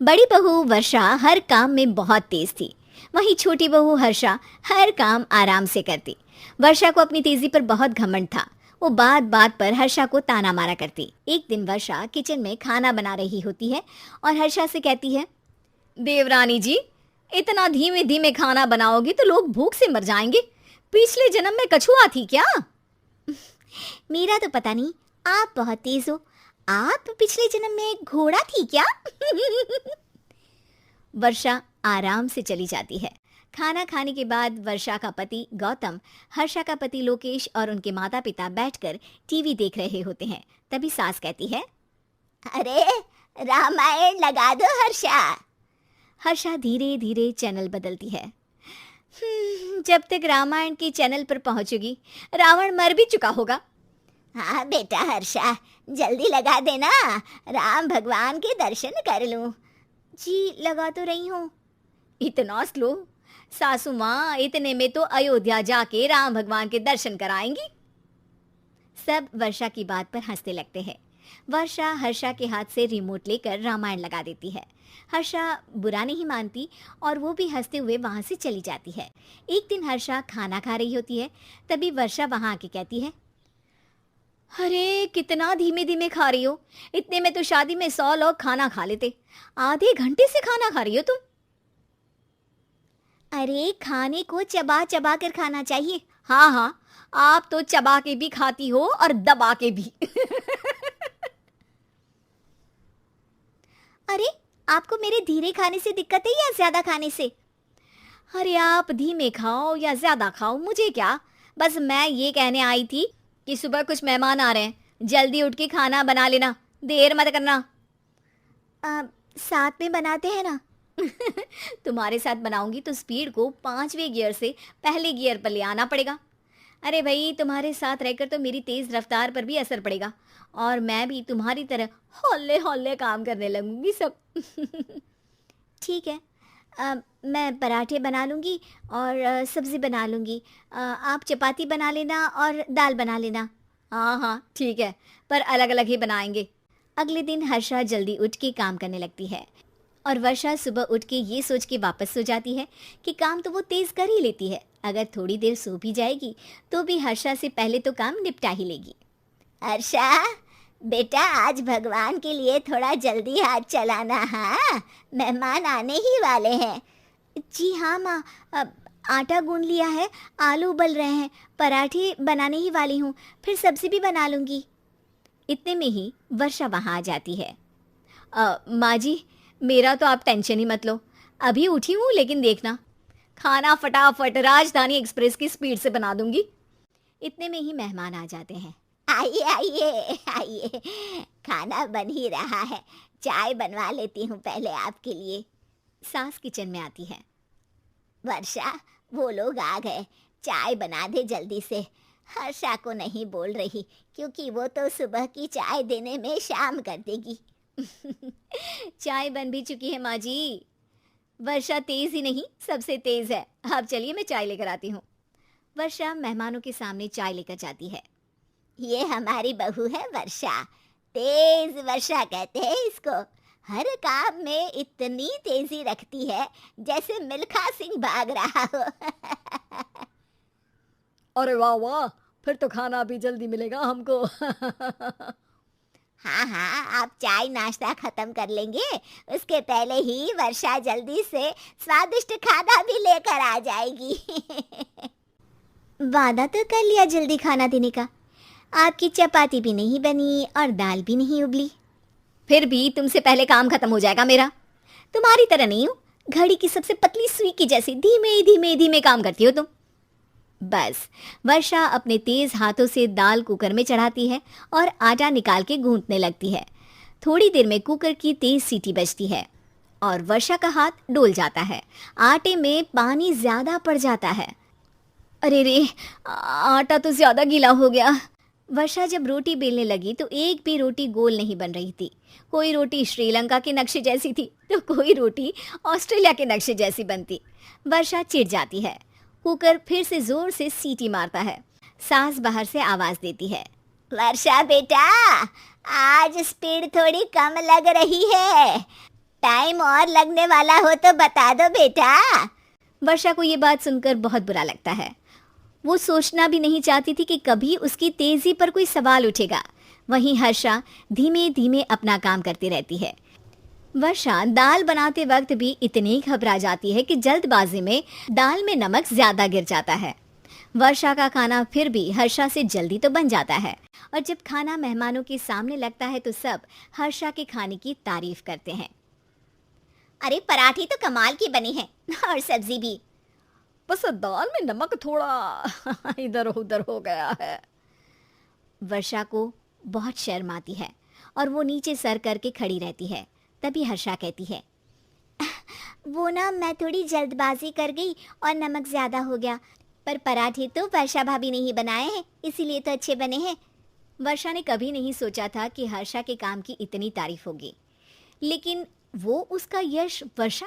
बड़ी बहू वर्षा हर काम में बहुत तेज थी। वहीं छोटी बहू हर्षा हर काम आराम से करती। वर्षा को अपनी तेजी पर बहुत घमंड था। वो बात बात पर हर्षा को ताना मारा करती। एक दिन वर्षा किचन में खाना बना रही होती है और हर्षा से कहती है, देवरानी जी, इतना धीमे धीमे खाना बनाओगी तो लोग भूख से मर जाएंगे। पिछले जन्म में कछुआ थी क्या? मेरा तो पता नहीं, आप बहुत तेज हो। आप पिछले जन्म में घोड़ा थी क्या? वर्षा आराम से चली जाती है। खाना खाने के बाद वर्षा का पति गौतम, हर्षा का पति लोकेश और उनके माता पिता बैठकर टीवी देख रहे होते हैं। तभी सास कहती है, अरे रामायण लगा दो हर्षा। हर्षा धीरे धीरे चैनल बदलती है। जब तक रामायण के चैनल पर पहुंचेगी रावण मर भी चुका होगा। हाँ बेटा हर्षा, जल्दी लगा देना, राम भगवान के दर्शन कर लूं। जी लगा तो रही हूँ। इतना स्लो? सासू माँ, इतने में तो अयोध्या जाके राम भगवान के दर्शन कराएंगी। सब वर्षा की बात पर हंसने लगते हैं। वर्षा हर्षा के हाथ से रिमोट लेकर रामायण लगा देती है। हर्षा बुरा नहीं मानती और वो भी हंसते हुए वहां से चली जाती है। एक दिन हर्षा खाना खा रही होती है। तभी वर्षा वहां आके कहती है, अरे कितना धीमे धीमे खा रही हो। इतने में तो शादी में 100 लोग खाना खा लेते। आधे घंटे से खाना खा रही हो तुम। अरे खाने को चबा चबा कर खाना चाहिए। हाँ हाँ, आप तो चबा के भी खाती हो और दबा के भी। अरे आपको मेरे धीरे खाने से दिक्कत है या ज्यादा खाने से? अरे आप धीमे खाओ या ज्यादा खाओ, मुझे क्या। बस मैं ये कहने आई थी कि सुबह कुछ मेहमान आ रहे हैं, जल्दी उठ के खाना बना लेना, देर मत करना। साथ में बनाते हैं ना। तुम्हारे साथ बनाऊंगी तो स्पीड को 5वें गियर से पहले गियर पर ले आना पड़ेगा। अरे भाई, तुम्हारे साथ रहकर तो मेरी तेज रफ्तार पर भी असर पड़ेगा और मैं भी तुम्हारी तरह हौले हौले काम करने लगूंगी सब। ठीक है, मैं पराठे बना लूँगी और सब्ज़ी बना लूँगी। आप चपाती बना लेना और दाल बना लेना। हाँ हाँ ठीक है, पर अलग अलग ही बनाएंगे। अगले दिन हर्षा जल्दी उठ के काम करने लगती है और वर्षा सुबह उठ के ये सोच के वापस सो जाती है कि काम तो वो तेज़ कर ही लेती है। अगर थोड़ी देर सो भी जाएगी तो भी हर्षा से पहले तो काम निपटा ही लेगी। हर्षा बेटा, आज भगवान के लिए थोड़ा जल्दी हाथ चलाना। हाँ, मेहमान आने ही वाले हैं। जी हाँ माँ, आटा गूंद लिया है, आलू उबल रहे हैं, पराठे बनाने ही वाली हूँ, फिर सब्जी भी बना लूँगी। इतने में ही वर्षा वहाँ आ जाती है। माँ जी, मेरा तो आप टेंशन ही मत लो, अभी उठी हूँ, लेकिन देखना खाना फटाफट राजधानी एक्सप्रेस की स्पीड से बना दूँगी। इतने में ही मेहमान आ जाते हैं। आइए आइए आइए, खाना बन ही रहा है, चाय बनवा लेती हूँ पहले आपके लिए। सास किचन में आती है। वर्षा, वो लोग आ गए, चाय बना दे जल्दी से। हर्षा को नहीं बोल रही क्योंकि वो तो सुबह की चाय देने में शाम कर देगी। चाय बन भी चुकी है माँ जी। वर्षा तेज ही नहीं, सबसे तेज है। आप चलिए, मैं चाय लेकर आती हूँ। वर्षा मेहमानों के सामने चाय लेकर जाती है। ये हमारी बहू है वर्षा, तेज वर्षा कहते हैं इसको। हर काम में इतनी तेजी रखती है जैसे मिल्खा सिंह भाग रहा हो। अरे वाह वाह, फिर तो खाना भी जल्दी मिलेगा हमको। हाँ हाँ, आप चाय नाश्ता खत्म कर लेंगे, उसके पहले ही वर्षा जल्दी से स्वादिष्ट खाना भी लेकर आ जाएगी। वादा तो कर लिया जल्दी खाना देने का। आपकी चपाती भी नहीं बनी और दाल भी नहीं उबली। फिर भी तुमसे पहले काम खत्म हो जाएगा मेरा। तुम्हारी तरह नहीं हूँ, घड़ी की सबसे पतली सुई की जैसी धीमे धीमे धीमे काम करती हो तुम। बस वर्षा अपने तेज हाथों से दाल कुकर में चढ़ाती है और आटा निकाल के गूंथने लगती है। थोड़ी देर में कुकर की तेज सीटी बजती है और वर्षा का हाथ डोल जाता है। आटे में पानी ज्यादा पड़ जाता है। अरे रे, आटा तो ज्यादा गीला हो गया। वर्षा जब रोटी बेलने लगी तो एक भी रोटी गोल नहीं बन रही थी। कोई रोटी श्रीलंका के नक्शे जैसी थी तो कोई रोटी ऑस्ट्रेलिया के नक्शे जैसी बनती। वर्षा चिढ़ जाती है। कुकर फिर से जोर से सीटी मारता है। सास बाहर से आवाज देती है, वर्षा बेटा, आज स्पीड थोड़ी कम लग रही है। टाइम और लगने वाला हो तो बता दो बेटा। वर्षा को ये बात सुनकर बहुत बुरा लगता है। वो सोचना भी नहीं चाहती थी कि कभी उसकी तेजी पर कोई सवाल उठेगा। वहीं हर्षा धीमे धीमे अपना काम करती रहती है। वर्षा दाल बनाते वक्त भी इतनी घबरा जाती है कि जल्दबाजी में दाल में नमक ज्यादा गिर जाता है। वर्षा का खाना फिर भी हर्षा से जल्दी तो बन जाता है और जब खाना मेहमानों के सामने लगता है तो सब हर्षा के खाने की तारीफ करते हैं। अरे पराठे तो कमाल की बनी है और सब्जी भी। बस दाल में नमक थोड़ा इधर उधर हो गया है। वर्षा को बहुत शर्म आती है और वो नीचे सर करके खड़ी रहती है। तभी हर्षा कहती है, वो ना मैं थोड़ी जल्दबाजी कर गई और नमक ज्यादा हो गया, पर पराठे तो वर्षा भाभी ने ही बनाए हैं, इसीलिए तो अच्छे बने हैं। वर्षा ने कभी नहीं सोचा था कि हर्षा के काम की इतनी तारीफ होगी, लेकिन वो उसका यश वर्षा